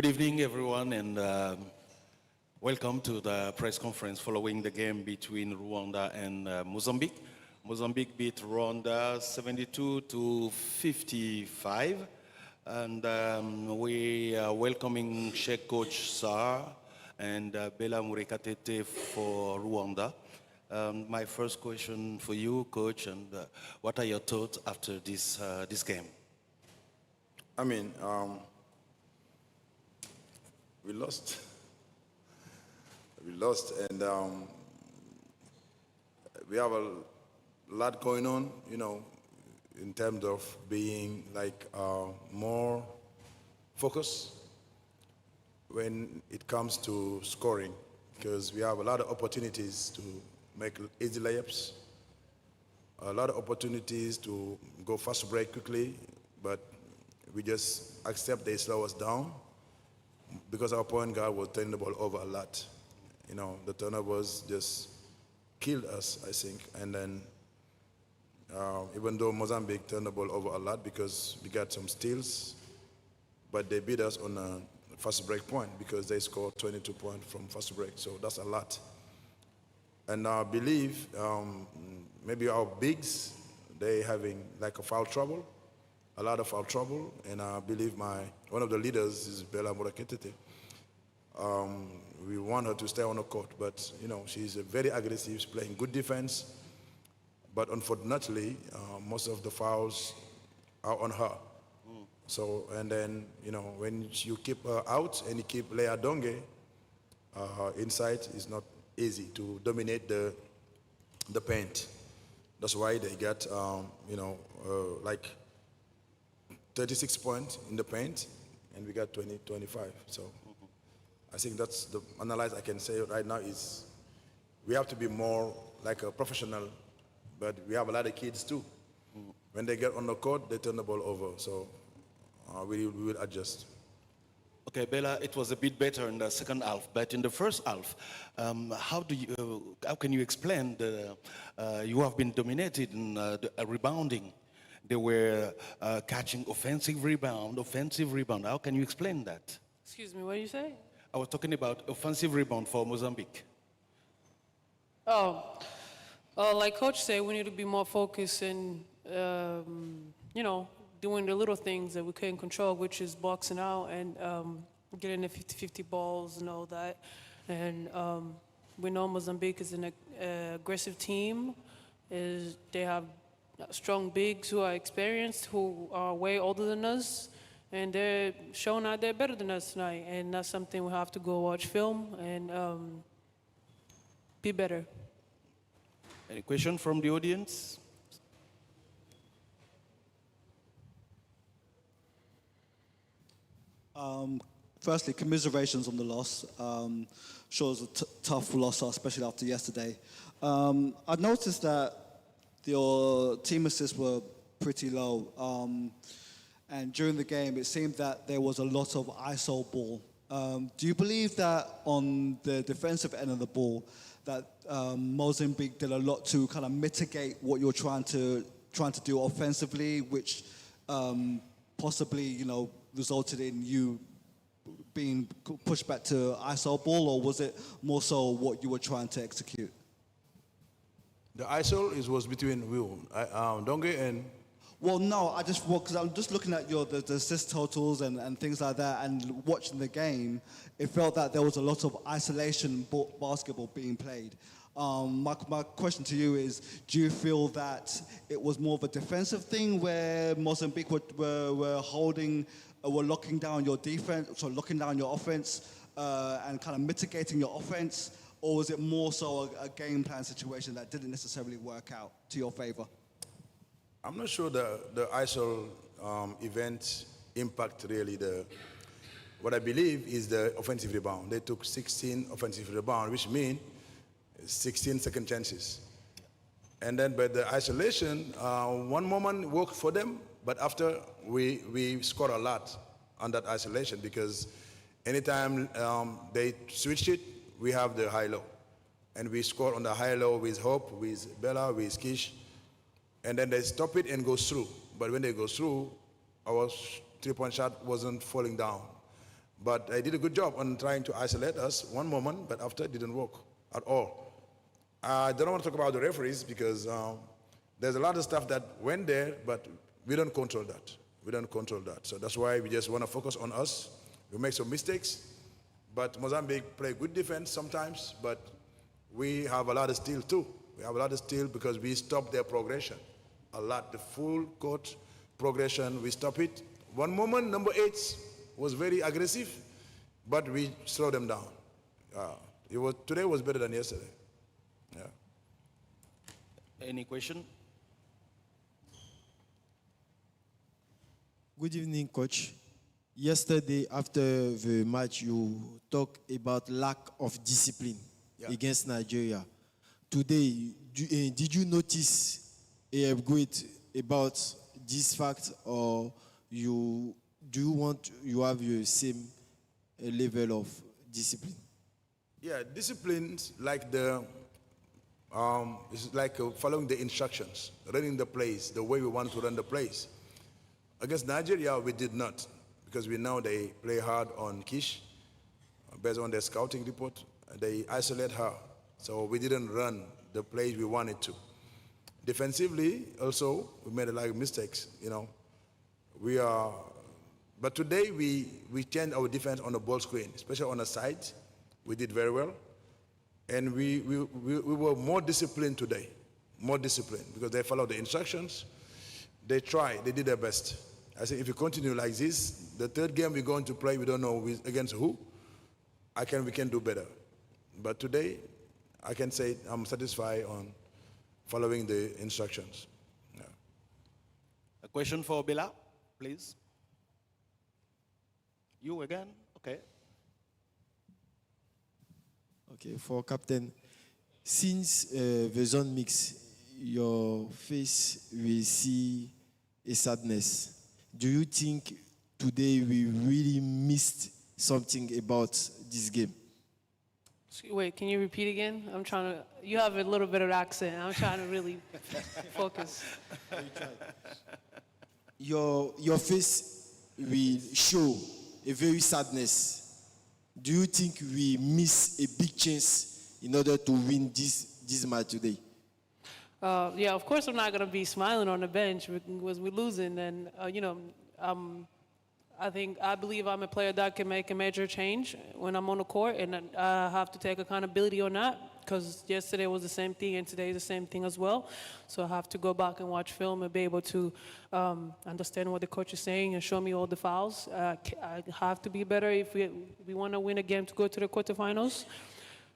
Good evening, everyone, and welcome to the press conference following the game between Rwanda and Mozambique. Mozambique beat Rwanda 72-55, and we are welcoming Sheikh Coach Sarr and Bella Murekatete for Rwanda. My first question for you, Coach, and what are your thoughts after this game? We lost. We lost, and we have a lot going on, in terms of being more focused when it comes to scoring, because we have a lot of opportunities to make easy layups, a lot of opportunities to go fast break quickly, but we just accept they slow us down because our point guard was turning the ball over a lot. The turnovers just killed us, I think. And then even though Mozambique turned the ball over a lot because we got some steals, but they beat us on a fast break point because they scored 22 points from fast break. So that's a lot. And I believe maybe our bigs, they having a foul trouble. A lot of foul trouble, and I believe one of the leaders is Bella Murekatete. We want her to stay on the court, but she's very aggressive, she's playing good defense, but unfortunately, most of the fouls are on her. So, and then, when you keep her out and you keep Leah Donge inside, it's not easy to dominate the paint. That's why they got, 36 points in the paint, and we got 25. So I think that's the analysis I can say right now is we have to be more like a professional, but we have a lot of kids too. When they get on the court, they turn the ball over. So we will adjust. Okay, Bella, it was a bit better in the second half, but in the first half, how can you explain you have been dominated in rebounding? They were catching offensive rebound. How can you explain that? Excuse me, what did you say? I was talking about offensive rebound for Mozambique. Like Coach said, we need to be more focused and, doing the little things that we couldn't control, which is boxing out and getting the 50-50 balls and all that. And we know Mozambique is an aggressive team. They have strong bigs who are experienced, who are way older than us, and they're showing out they're better than us tonight. And that's something we have to go watch film and be better. Any question from the audience? Firstly, commiserations on the loss. Sure, it was a tough loss, especially after yesterday. I noticed that your team assists were pretty low, and during the game it seemed that there was a lot of ISO ball. Do you believe that on the defensive end of the ball that Mozambique did a lot to kind of mitigate what you're trying to do offensively, which possibly resulted in you being pushed back to ISO ball, or was it more so what you were trying to execute? The ISO was between Donge and... Well, no, because I'm just looking at the assist totals and things like that, and watching the game, it felt that there was a lot of isolation basketball being played. My question to you is, do you feel that it was more of a defensive thing where Mozambique were locking down your defense, so locking down your offense, and kind of mitigating your offense? Or was it more so a game plan situation that didn't necessarily work out to your favor? I'm not sure the ISO event impact really what I believe is the offensive rebound. They took 16 offensive rebound, which means 16 second chances. And then by the isolation, one moment worked for them, but after we scored a lot on that isolation because anytime they switched it, we have the high-low. And we score on the high-low with Hope, with Bella, with Kish. And then they stop it and go through. But when they go through, our three-point shot wasn't falling down. But they did a good job on trying to isolate us one moment, but after it didn't work at all. I don't want to talk about the referees because there's a lot of stuff that went there, but we don't control that. We don't control that. So that's why we just want to focus on us. We make some mistakes, but Mozambique play good defense sometimes, but we have a lot of steal too. We have a lot of steal because we stop their progression. A lot, the full court progression, we stop it. One moment, number 8 was very aggressive, but we slowed them down. Today was better than yesterday. Yeah. Any question? Good evening, Coach. Yesterday, after the match, you talked about lack of discipline against Nigeria. Today, did you notice a upgrade about this fact, or you have the same level of discipline? Yeah, discipline like it's like following the instructions, running the plays the way we want to run the plays. Against Nigeria, we did not, because we know they play hard on Kish, based on their scouting report. They isolate her, so we didn't run the plays we wanted to. Defensively, also, we made a lot of mistakes. But today we changed our defense on the ball screen, especially on the side. We did very well, and we were more disciplined today, more disciplined because they followed the instructions. They tried, they did their best. I said, if you continue like this, the third game we're going to play, we don't know against who. We can do better. But today, I can say I'm satisfied on following the instructions. Yeah. A question for Bella, please. You again? Okay. Okay, for Captain, since the zone mix, your face will see a sadness. Do you think today we really missed something about this game? Wait, can you repeat again? You have a little bit of accent. I'm trying to really focus. Your face will show a very sadness. Do you think we miss a big chance in order to win this match today? Yeah, of course I'm not going to be smiling on the bench because we're losing. And, I believe I'm a player that can make a major change when I'm on the court, and I have to take accountability on that because yesterday was the same thing and today is the same thing as well. So I have to go back and watch film and be able to understand what the coach is saying and show me all the fouls. I have to be better if we want to win a game to go to the quarterfinals.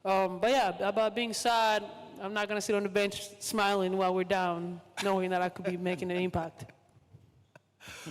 But yeah, about being sad, I'm not going to sit on the bench smiling while we're down, knowing that I could be making an impact.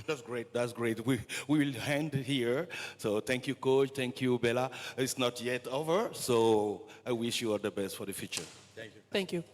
That's great. That's great. We will end here. So thank you, Coach. Thank you, Bella. It's not yet over. So I wish you all the best for the future. Thank you. Thank you.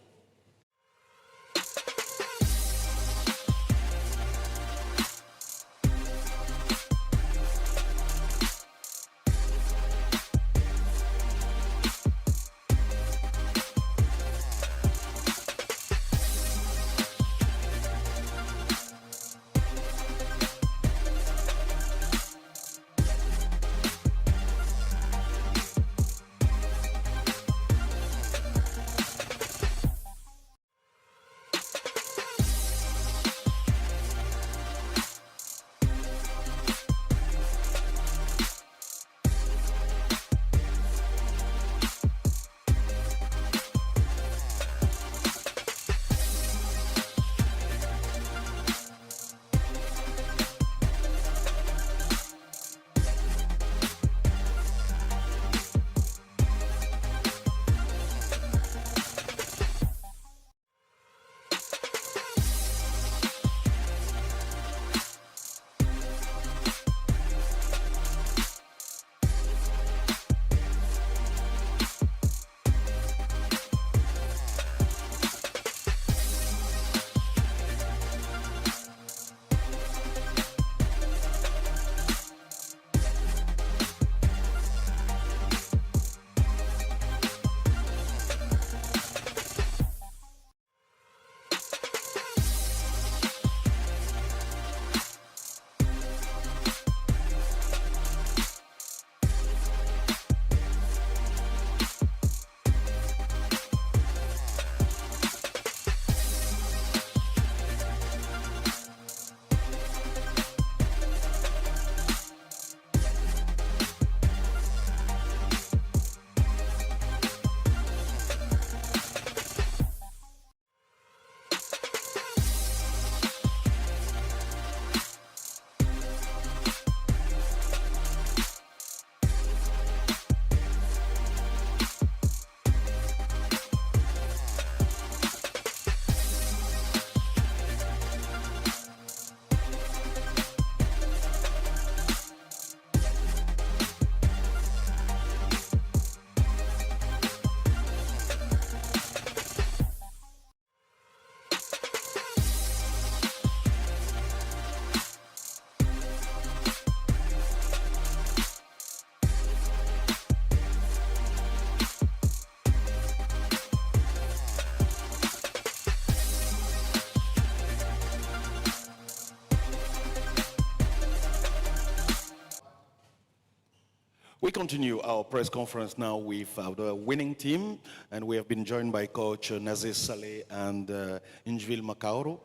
continue our press conference now with the winning team, and we have been joined by Coach Nazir Saleh and Injvil Makauru.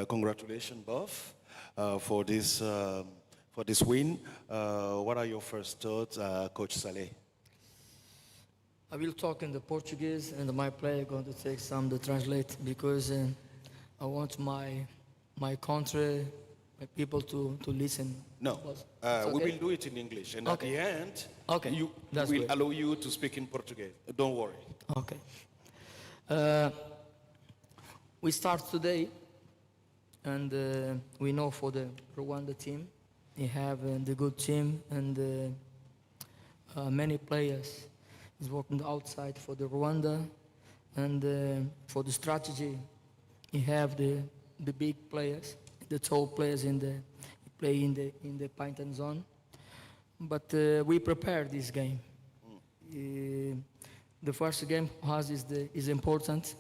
Congratulations both for this win. What are your first thoughts, Coach Saleh? I will talk in the Portuguese, and my player going to take some to translate because I want my country, my people to listen. No, It's we okay? will do it in English, and Okay. at the end, Okay, we that's will great. allow you to speak in Portuguese. Don't worry. Okay. We start today, and we know for the Rwanda team, we have the good team and many players is working outside for the Rwanda, and for the strategy, we have the big players, the tall players play in the Python zone. But we prepare this game. The first game for us is important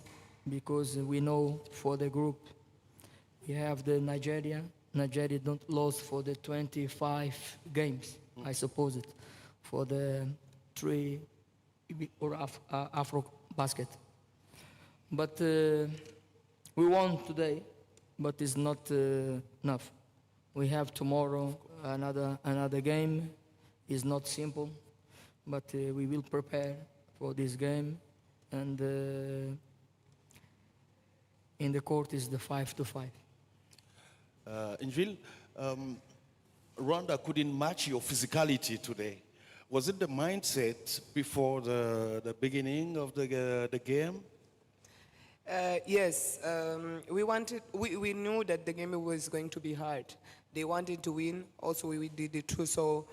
because we know for the group we have the Nigeria. Nigeria don't lose for the 25 games, I suppose it, for the 3 or AfroBasket. But we won today, but it's not enough. We have tomorrow another game. It's not simple, but we will prepare for this game. And in the court is the 5-5. Injvil, Rwanda couldn't match your physicality today. Was it the mindset before the beginning of the game? Yes, we knew that the game was going to be hard. They wanted to win. Also, we did it too. So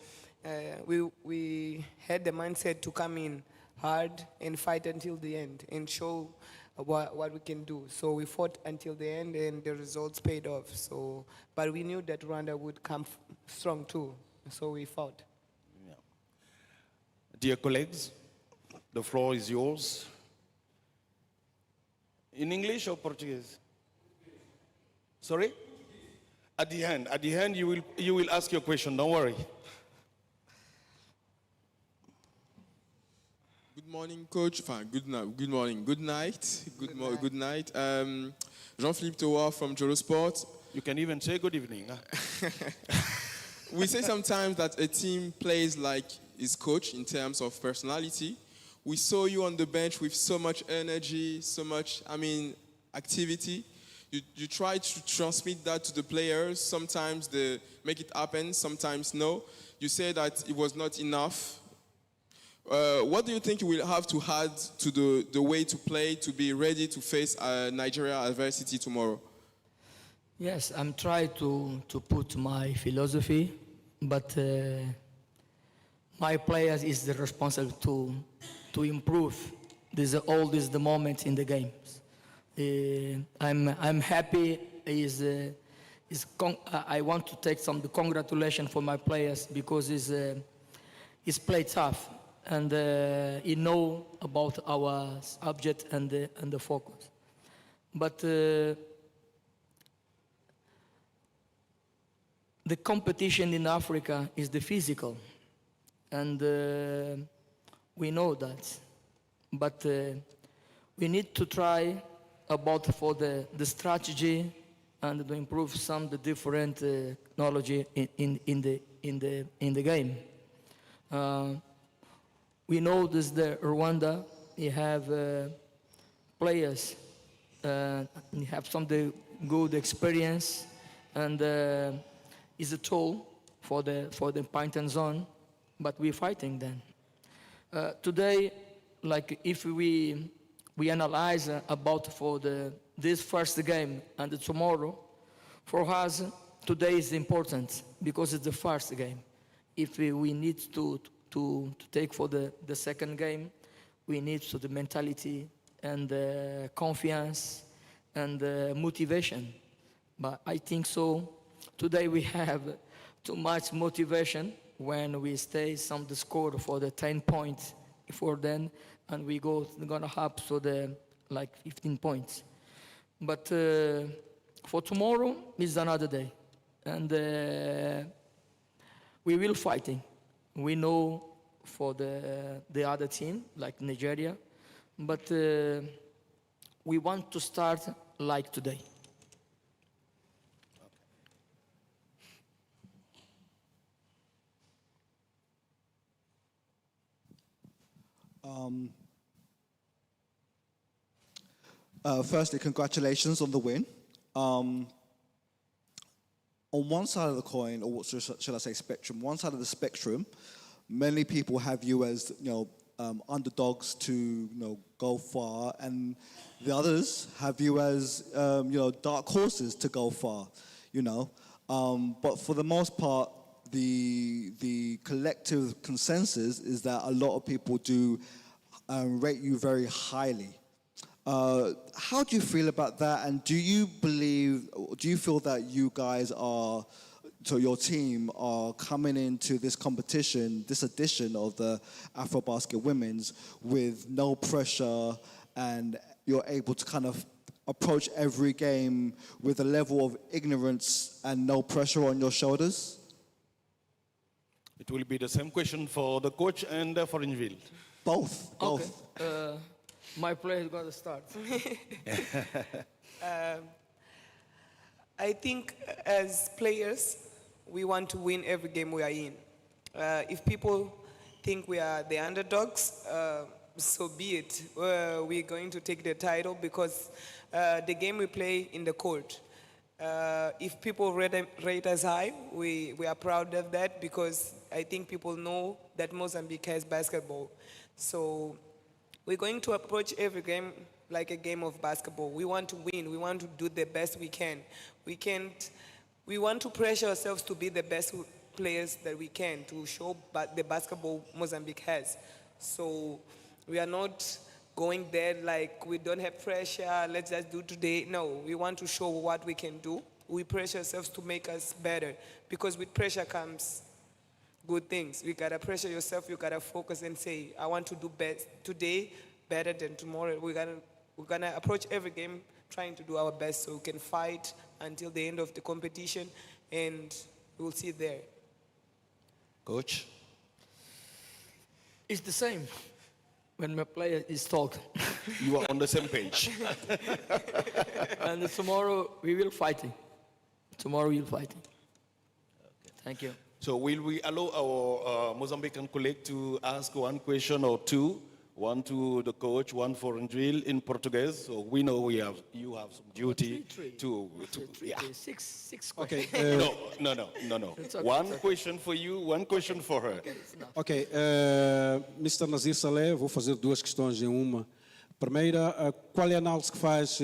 we had the mindset to come in hard and fight until the end and show what we can do. So we fought until the end, and the results paid off. So, but we knew that Rwanda would come strong too. So we fought. Yeah. Dear colleagues, the floor is yours. In English or Portuguese? Sorry? At the end, you will ask your question. Don't worry. Good morning, coach. Enfin, good morning. Good night. Good night. Jean-Philippe Towa from Jolo Sport. You can even say good evening. Huh? We say sometimes that a team plays like its coach in terms of personality. We saw you on the bench with so much energy, so much, activity. You try to transmit that to the players. Sometimes they make it happen, sometimes no. You say that it was not enough. What do you think you will have to add to the way to play to be ready to face Nigeria adversity tomorrow? Yes, I'm trying to put my philosophy, but my players is the responsible to improve. This is the moment in the games. I'm happy. I want to take the congratulations for my players because it's play tough and he know about our subject and the focus. But the competition in Africa is the physical, and we know that. But we need to try for the strategy and to improve some the different technology in the game. We know this the Rwanda. You have players. You have some good experience, and is a tool for the Python zone. But we're fighting then. Today, like if we analyze about for this first game and tomorrow, for us today is important because it's the first game. If we need to take for the second game, we need the mentality and confidence and motivation. But I think so. Today we have too much motivation when we stay the score for the 10 points before then, and we gonna have 15 points. But for tomorrow is another day, and we will fighting. We know for the other team, like Nigeria, but we want to start like today. Firstly, congratulations on the win. On one side of the coin, or what should I say, spectrum, one side of the spectrum, many people have you as, underdogs to, go far, and the others have you as, dark horses to go far, But for the most part, the collective consensus is that a lot of people do rate you very highly. How do you feel about that? And do you feel that you guys your team are coming into this competition, this edition of the AfroBasket Women's with no pressure, and you're able to kind of approach every game with a level of ignorance and no pressure on your shoulders? It will be the same question for the coach and for Inville. Both. Okay. My player is going to start. I think as players, we want to win every game we are in. If people think we are the underdogs, so be it. We're going to take the title because the game we play in the court. If people rate us high, we are proud of that because I think people know that Mozambique has basketball. So we're going to approach every game like a game of basketball. We want to win. We want to do the best we can. We want to pressure ourselves to be the best players that we can, to show the basketball Mozambique has. So we are not going there like we don't have pressure, let's just do today. No, we want to show what we can do. We pressure ourselves to make us better because with pressure comes good things. You gotta pressure yourself, you gotta focus and say, I want to do best today better than tomorrow. We're gonna approach every game trying to do our best so we can fight until the end of the competition and we'll see there. Coach? It's the same when my player is talking. You are on the same page. And tomorrow we will fight. Tomorrow we will fight. Okay. Thank you. So will we allow our Mozambican colleague to ask one question or two? One to the coach, one for Andril in Portuguese. So we know you have some duty to yeah. Six Okay. questions. No. It's okay, One it's okay. question for you, one question for her. Ok, Mr. Nazir Saleh, vou fazer duas questões em uma. Primeira, qual é a análise que faz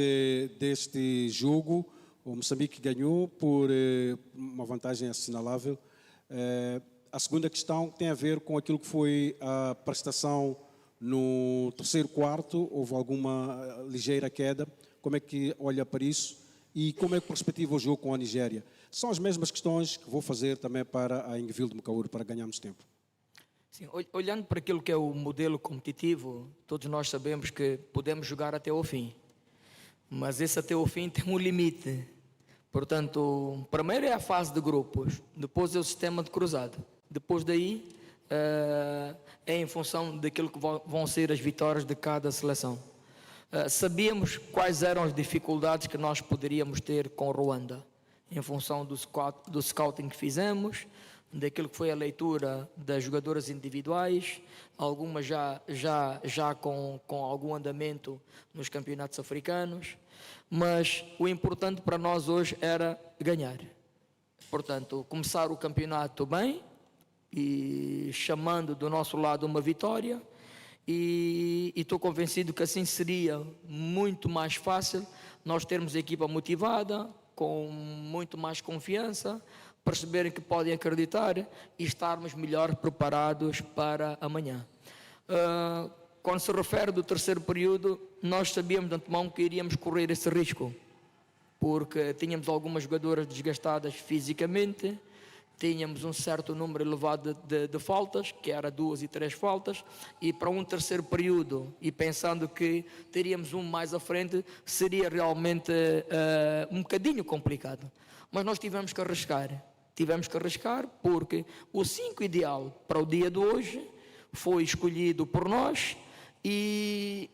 deste jogo? O Moçambique ganhou por uma vantagem assinalável. A segunda questão tem a ver com aquilo que foi a prestação no terceiro quarto. Houve alguma ligeira queda. Como é que olha para isso? E como é que perspectiva o jogo com a Nigéria? São as mesmas questões que vou fazer também para a Ingueville de Mecaúro, para ganharmos tempo. Sim, olhando para aquilo que é o modelo competitivo, todos nós sabemos que podemos jogar até ao fim. Mas esse até ao fim tem um limite. Portanto, primeiro é a fase de grupos, depois é o sistema de cruzado. Depois daí é em função daquilo que vão ser as vitórias de cada seleção. Sabíamos quais eram as dificuldades que nós poderíamos ter com a Ruanda, em função do scouting que fizemos, daquilo que foi a leitura das jogadoras individuais, algumas já com algum andamento nos campeonatos africanos, mas o importante para nós hoje era ganhar. Portanto, começar o campeonato bem e chamando do nosso lado uma vitória, e estou convencido que assim seria muito mais fácil nós termos a equipa motivada, com muito mais confiança, perceberem que podem acreditar e estarmos melhor preparados para amanhã. Quando se refere do terceiro período, nós sabíamos de antemão que iríamos correr esse risco, porque tínhamos algumas jogadoras desgastadas fisicamente, tínhamos um certo número elevado de faltas, que era 2 e 3 faltas, e para um terceiro período, e pensando que teríamos um mais à frente, seria realmente um bocadinho complicado. Mas nós tivemos que arriscar. Tivemos que arriscar porque o 5 ideal para o dia de hoje foi escolhido por nós e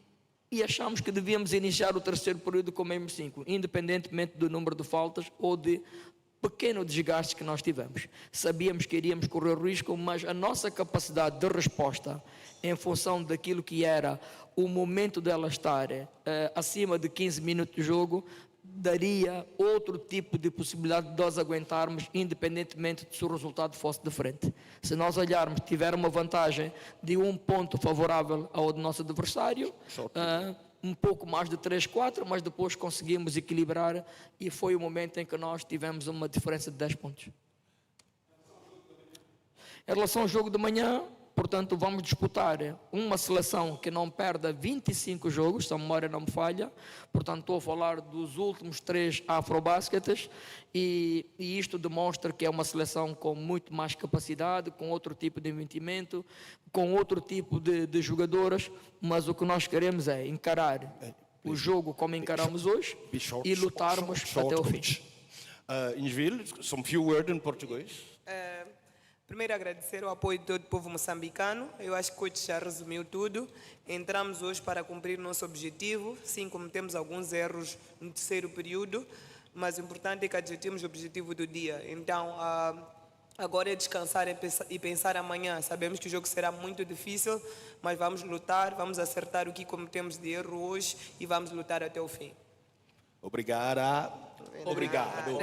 achamos que devíamos iniciar o terceiro período com mesmo 5, independentemente do número de faltas ou de pequeno desgaste que nós tivemos. Sabíamos que iríamos correr o risco, mas a nossa capacidade de resposta em função daquilo que era o momento dela estar acima de 15 minutos de jogo, daria outro tipo de possibilidade de nós aguentarmos, independentemente de se o resultado fosse diferente. Se nós olharmos, tiver uma vantagem de 1 ponto favorável ao nosso adversário, um pouco mais de 3-4, mas depois conseguimos equilibrar e foi o momento em que nós tivemos uma diferença de 10 pontos. Em relação ao jogo de manhã, portanto, vamos disputar uma seleção que não perde 25 jogos, se a memória não me falha. Portanto, estou a falar dos últimos 3 AfroBaskets e isto demonstra que é uma seleção com muito mais capacidade, com outro tipo de investimento, com outro tipo de jogadoras, mas o que nós queremos é encarar o jogo como encaramos hoje e lutarmos até o fim. Ingvil, some few words in português. Primeiro, agradecer o apoio de todo o povo moçambicano. Eu acho que o coach já resumiu tudo. Entramos hoje para cumprir nosso objetivo. Sim, cometemos alguns erros no terceiro período, mas o importante é que atingimos o objetivo do dia. Então, agora é descansar e pensar amanhã. Sabemos que o jogo será muito difícil, mas vamos lutar, vamos acertar o que cometemos de erro hoje e vamos lutar até o fim. Obrigada. Obrigado.